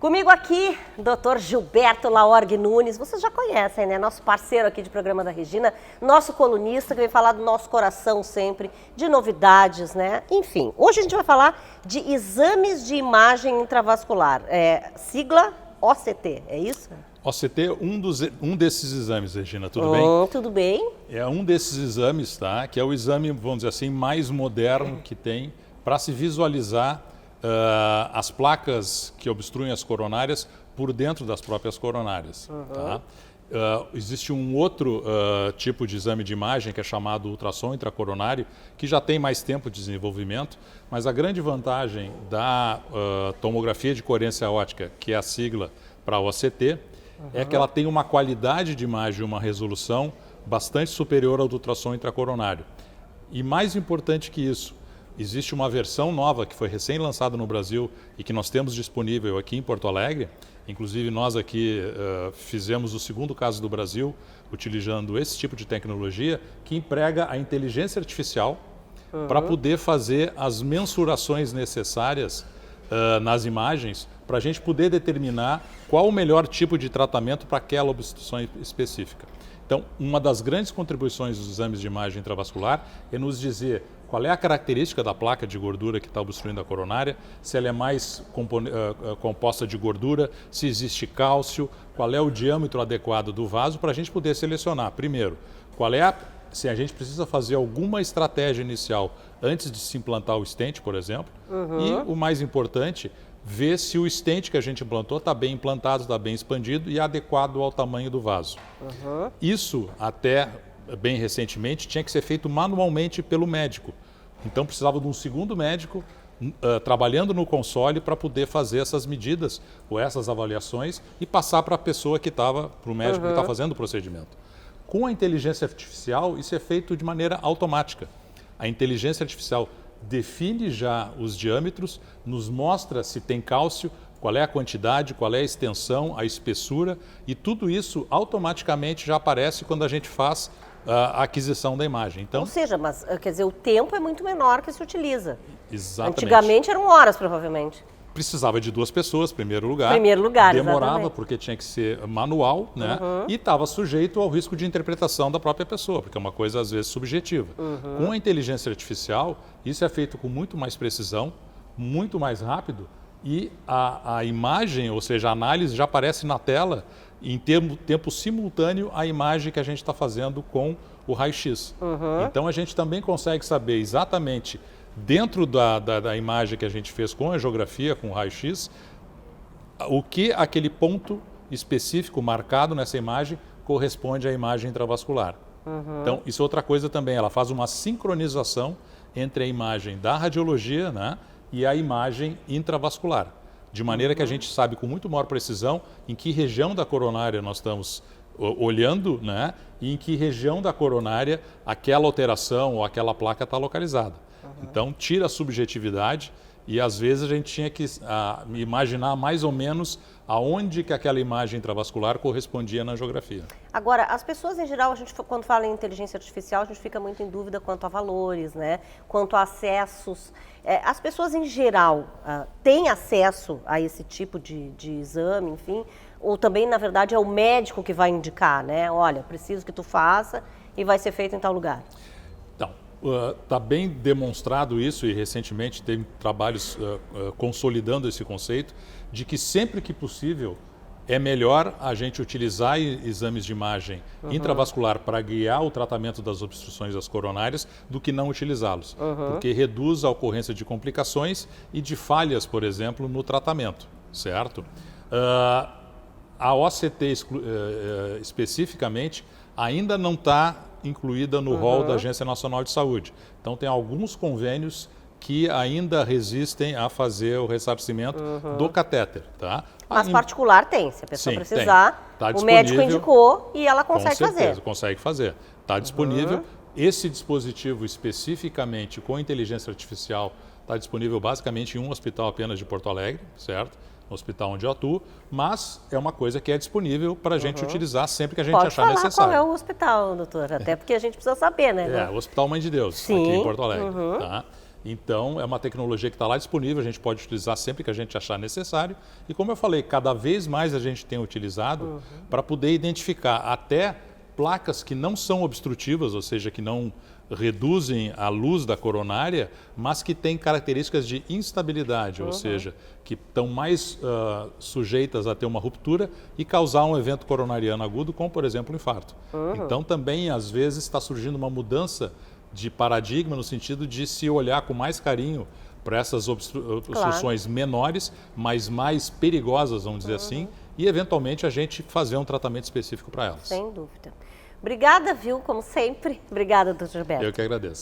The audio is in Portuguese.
Comigo aqui, Dr. Gilberto Laorgue Nunes, vocês já conhecem, né? Nosso parceiro aqui de programa da Regina, nosso colunista que vem falar do nosso coração sempre, de novidades, né? Enfim, hoje a gente vai falar de exames de imagem intravascular, sigla OCT, é isso? OCT é um desses exames, Regina, tudo bem? Tudo bem. É um desses exames, tá? Que é o exame, vamos dizer assim, mais moderno que tem para se visualizar as placas que obstruem as coronárias por dentro das próprias coronárias. Tá? Existe um outro tipo de exame de imagem que é chamado ultrassom intracoronário, que já tem mais tempo de desenvolvimento, mas a grande vantagem da tomografia de coerência óptica, que é a sigla para OCT, é que ela tem uma qualidade de imagem, uma resolução bastante superior ao do ultrassom intracoronário. E mais importante que isso, existe uma versão nova que foi recém-lançada no Brasil e que nós temos disponível aqui em Porto Alegre. Inclusive nós aqui fizemos o segundo caso do Brasil utilizando esse tipo de tecnologia que emprega a inteligência artificial para poder fazer as mensurações necessárias nas imagens para a gente poder determinar qual o melhor tipo de tratamento para aquela obstrução específica. Então, uma das grandes contribuições dos exames de imagem intravascular é nos dizer qual é a característica da placa de gordura que está obstruindo a coronária, se ela é mais composta de gordura, se existe cálcio, qual é o diâmetro adequado do vaso para a gente poder selecionar, primeiro, se a gente precisa fazer alguma estratégia inicial antes de se implantar o stent, por exemplo, e o mais importante, ver se o stent que a gente implantou está bem implantado, está bem expandido e adequado ao tamanho do vaso. Isso, até bem recentemente, tinha que ser feito manualmente pelo médico. Então precisava de um segundo médico trabalhando no console para poder fazer essas medidas ou essas avaliações e passar para a pessoa que estava, para o médico que está fazendo o procedimento. Com a inteligência artificial, isso é feito de maneira automática. A inteligência artificial define já os diâmetros, nos mostra se tem cálcio, qual é a quantidade, qual é a extensão, a espessura, e tudo isso automaticamente já aparece quando a gente faz a aquisição da imagem. Então, ou seja, mas quer dizer, o tempo é muito menor que se utiliza. Exatamente. Antigamente eram horas, provavelmente. Precisava de 2 pessoas, em primeiro lugar. Demorava, exatamente. Porque tinha que ser manual, né? E estava sujeito ao risco de interpretação da própria pessoa, porque é uma coisa às vezes subjetiva. Com a inteligência artificial, isso é feito com muito mais precisão, muito mais rápido, e a imagem, ou seja, a análise já aparece na tela em tempo simultâneo à imagem que a gente está fazendo com o raio-x. Então a gente também consegue saber exatamente dentro da imagem que a gente fez com a angiografia, com o raio-x, o que aquele ponto específico marcado nessa imagem corresponde à imagem intravascular. Então, isso é outra coisa também, ela faz uma sincronização entre a imagem da radiologia, né, e a imagem intravascular, de maneira que a gente sabe com muito maior precisão em que região da coronária nós estamos olhando, né, e em que região da coronária aquela alteração ou aquela placa está localizada. Então, tira a subjetividade e, às vezes, a gente tinha que imaginar mais ou menos aonde que aquela imagem intravascular correspondia na angiografia. Agora, as pessoas, em geral, quando fala em inteligência artificial, a gente fica muito em dúvida quanto a valores, né? Quanto a acessos. As pessoas, em geral, têm acesso a esse tipo de exame, enfim, ou também, na verdade, é o médico que vai indicar, né? Olha, preciso que tu faça e vai ser feito em tal lugar. Está bem demonstrado isso e recentemente tem trabalhos consolidando esse conceito de que sempre que possível é melhor a gente utilizar exames de imagem intravascular para guiar o tratamento das obstruções das coronárias do que não utilizá-los, porque reduz a ocorrência de complicações e de falhas, por exemplo, no tratamento, certo? A OCT especificamente ainda não está incluída no rol da Agência Nacional de Saúde. Então, tem alguns convênios que ainda resistem a fazer o ressarcimento do catéter. Tá? Mas particular tem, se a pessoa precisar, tá o médico indicou e ela consegue fazer. Com certeza, fazer. Consegue fazer. Está disponível. Esse dispositivo especificamente com inteligência artificial está disponível basicamente em um hospital apenas de Porto Alegre, certo? No hospital onde eu atuo, mas é uma coisa que é disponível para a gente utilizar sempre que a gente achar necessário. Pode falar qual é o hospital, doutor, até porque a gente precisa saber, né? O Hospital Mãe de Deus, Sim. aqui em Porto Alegre. Tá? Então, é uma tecnologia que está lá disponível, a gente pode utilizar sempre que a gente achar necessário. E como eu falei, cada vez mais a gente tem utilizado para poder identificar até placas que não são obstrutivas, ou seja, que não reduzem a luz da coronária, mas que têm características de instabilidade, ou seja, que estão mais sujeitas a ter uma ruptura e causar um evento coronariano agudo, como, por exemplo, um infarto. Então, também, às vezes, está surgindo uma mudança de paradigma no sentido de se olhar com mais carinho para essas obstruções menores, mas mais perigosas, vamos dizer assim, e, eventualmente, a gente fazer um tratamento específico para elas. Sem dúvida. Obrigada, viu, como sempre. Obrigada, doutor Gilberto. Eu que agradeço.